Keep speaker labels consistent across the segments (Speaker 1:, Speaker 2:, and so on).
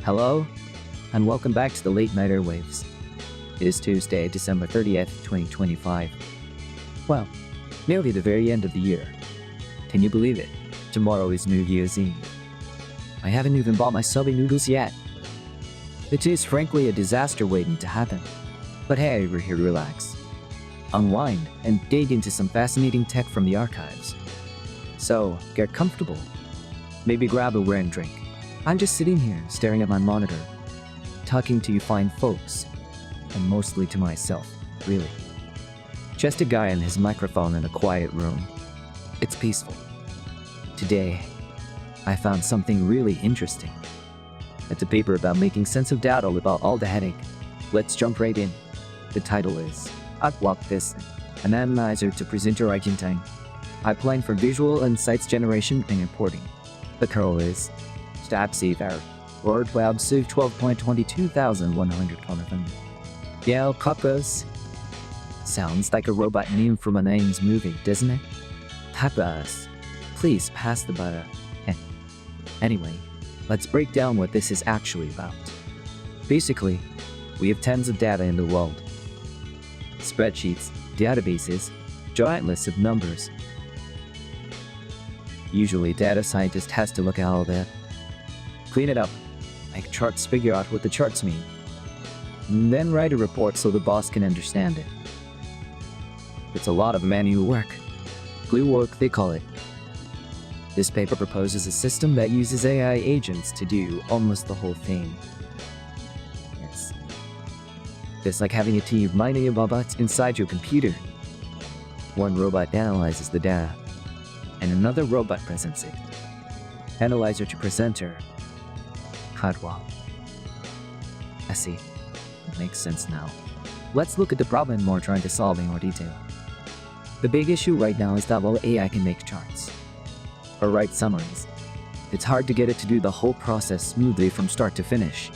Speaker 1: Hello, and welcome back to the Late Night Airwaves. It is Tuesday, December 30th, 2025. Well, nearly the very end of the year. Can you believe it? Tomorrow is New Year's Eve. I haven't even bought my soba noodles yet. It is frankly a disaster waiting to happen. But hey, we're here to relax, unwind, and dig into some fascinating tech from the archives. So, get comfortable. Maybe grab a weird drink. I'm just sitting here, staring at my monitor, talking to you fine folks, and mostly to myself, really. Just a guy and his microphone in a quiet room. It's peaceful. Today, I found something really interesting. It's a paper about making sense of data without all the headache. Let's jump right in. The title is A2P-Vis, an Analyzer-to-Presenter Agentic Pipeline for Visual Insights Generation and Reporting. The kernel is A2P-Vis, word web 12.22,100. A2P-Vis. Sounds like a robot name from a 90s movie, doesn't it? A2P-Vis. Please pass the butter. Anyway, let's break down what this is actually about. Basically, we have tons of data in the world. Spreadsheets, databases, giant lists of numbers. Usually, data scientist has to look at all that, clean it up, make charts, figure out what the charts mean, and then write a report so the boss can understand it. It's a lot of manual work. Glue work, they call it. This paper proposes a system that uses AI agents to do almost the whole thing. It's like having a team of mining robots inside your computer. One robot analyzes the data, and another robot presents it. Analyzer-to-Presenter Agentic. I see. It makes sense now. Let's look at the problem we're trying to solve in more detail. The big issue right now is that while AI can make charts or write summaries, it's hard to get it to do the whole process smoothly from start to finish.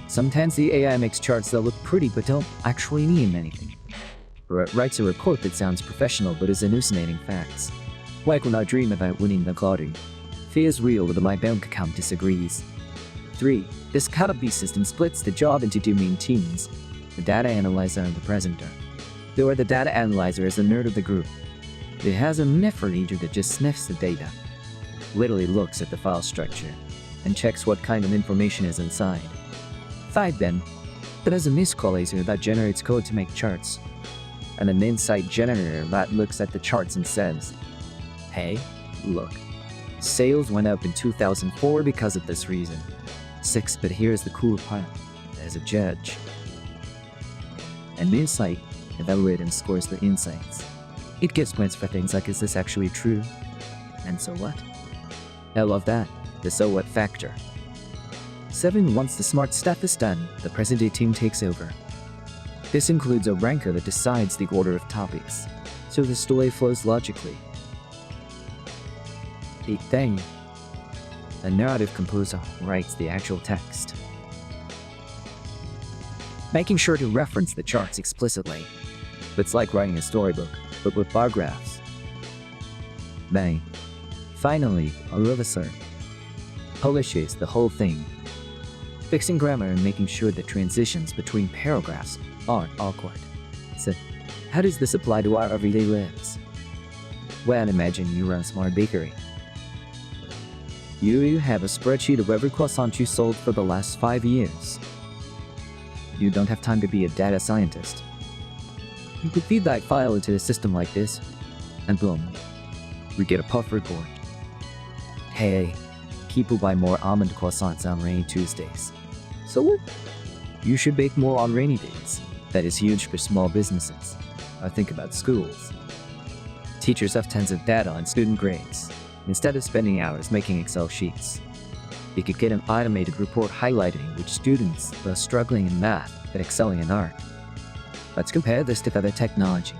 Speaker 1: Sometimes the AI makes charts that look pretty but don't actually mean anything. Or it writes a report that sounds professional but is hallucinating facts. Like when I dream about winning the lottery. Fears real but my bank account disagrees. 3. This A2P system splits the job into two main teams, the data analyzer and the presenter. Though the data analyzer is the nerd of the group. It has a sniffer agent that just sniffs the data, literally looks at the file structure, and checks what kind of information is inside. 5 then, that has a miscallator that generates code to make charts, and an insight generator that looks at the charts and says, hey, look, sales went up in 2004 because of this reason. 6, but here's the cool part, there's a judge. An Insight Evaluator scores the insights. It gives points for things like, is this actually true? And so what? I love that, the so what factor. 7. Once the smart stuff is done, the present-day team takes over. This includes a ranker that decides the order of topics, so the story flows logically. 8. Then, a narrative composer writes the actual text, making sure to reference the charts explicitly. It's like writing a storybook, but with bar graphs. 9. Finally, a reviser polishes the whole thing, fixing grammar and making sure that transitions between paragraphs aren't awkward. So, how does this apply to our everyday lives? Well, imagine you run a smart bakery. You have a spreadsheet of every croissant you sold for the last 5 years. You don't have time to be a data scientist. You could feed that file into a system like this, and boom, we get a puff report. Hey, people buy more almond croissants on rainy Tuesdays. So what? You should bake more on rainy days. That is huge for small businesses. Or think about schools. Teachers have tons of data on student grades. Instead of spending hours making Excel sheets, you could get an automated report highlighting which students are struggling in math but excelling in art. Let's compare this to other technology.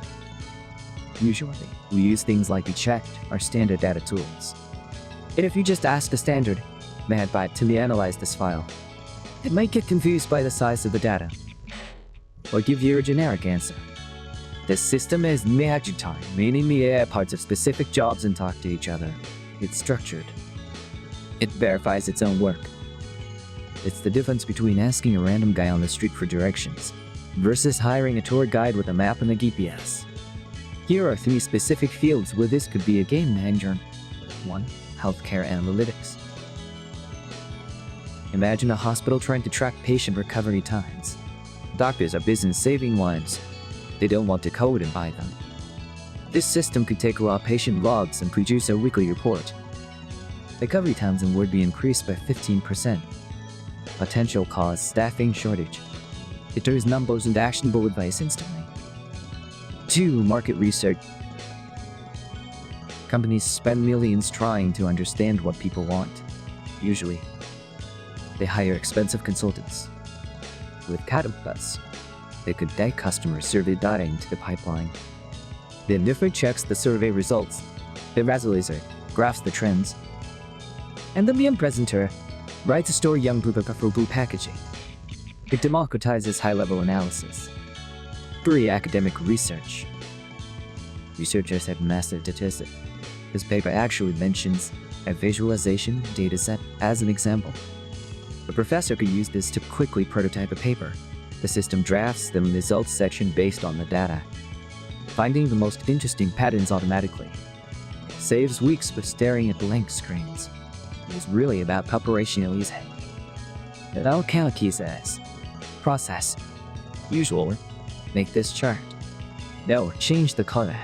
Speaker 1: Usually, we use things like we checked our standard data tools. And if you just ask the standard MadBot to analyze this file, it might get confused by the size of the data, or give you a generic answer. The system is magic time, meaning the AI parts of specific jobs and talk to each other. It's structured. It verifies its own work. It's the difference between asking a random guy on the street for directions versus hiring a tour guide with a map and a GPS. Here are 3 specific fields where this could be a game changer. 1. Healthcare analytics. Imagine a hospital trying to track patient recovery times. Doctors are busy saving lives. They don't want to code and buy them. This system could take raw patient logs and produce a weekly report. Recovery times would be increased by 15%. Potential cause staffing shortage. It turns numbers into actionable advice instantly. 2. Market research. Companies spend millions trying to understand what people want. Usually, they hire expensive consultants. With A2P-Vis, they could dike customer survey data into the pipeline. The different checks the survey results. The Analyzer graphs the trends. And the presenter writes a story young for blue packaging. It democratizes high-level analysis. 3. Academic research. Researchers have massive dataset. This paper actually mentions a visualization dataset as an example. A professor could use this to quickly prototype a paper. The system drafts the results section based on the data, finding the most interesting patterns automatically. Saves weeks of staring at blank screens. It is really about preparation easy. It all calculates as process. Usually, make this chart. No, change the color.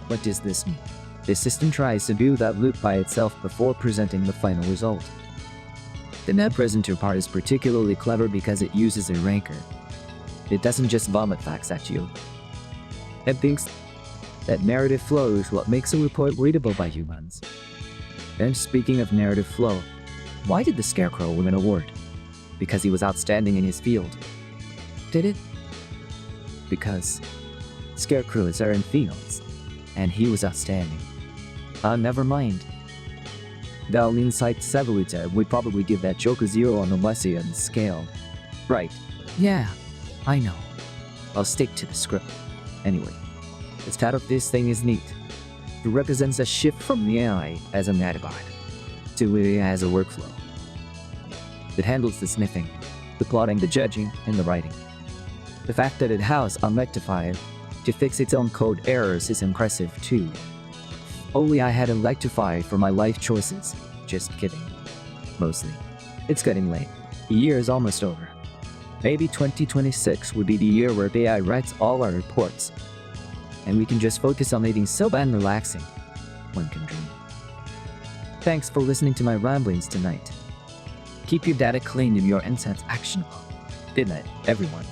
Speaker 1: What does this mean? The system tries to do that loop by itself before presenting the final result. The net presenter part is particularly clever because it uses a ranker. It doesn't just vomit facts at you. It thinks that narrative flow is what makes a report readable by humans. And speaking of narrative flow, why did the Scarecrow win an award? Because he was outstanding in his field. Did it? Because Scarecrows are in fields, and he was outstanding. Never mind. The Insight Evaluator would probably give that joke a 0 on the Lessian scale. Right. Yeah, I know. I'll stick to the script. Anyway, the start of this thing is neat. It represents a shift from the AI as an antibot to AI as a workflow. It handles the sniffing, the plotting, the judging, and the writing. The fact that it has a rectifier to fix its own code errors is impressive too. Only I had a rectifier for my life choices. Just kidding. Mostly. It's getting late. The year is almost over. Maybe 2026 would be the year where AI writes all our reports. And we can just focus on eating soba and relaxing. One can dream. Thanks for listening to my ramblings tonight. Keep your data clean and your insights actionable. Good night, everyone.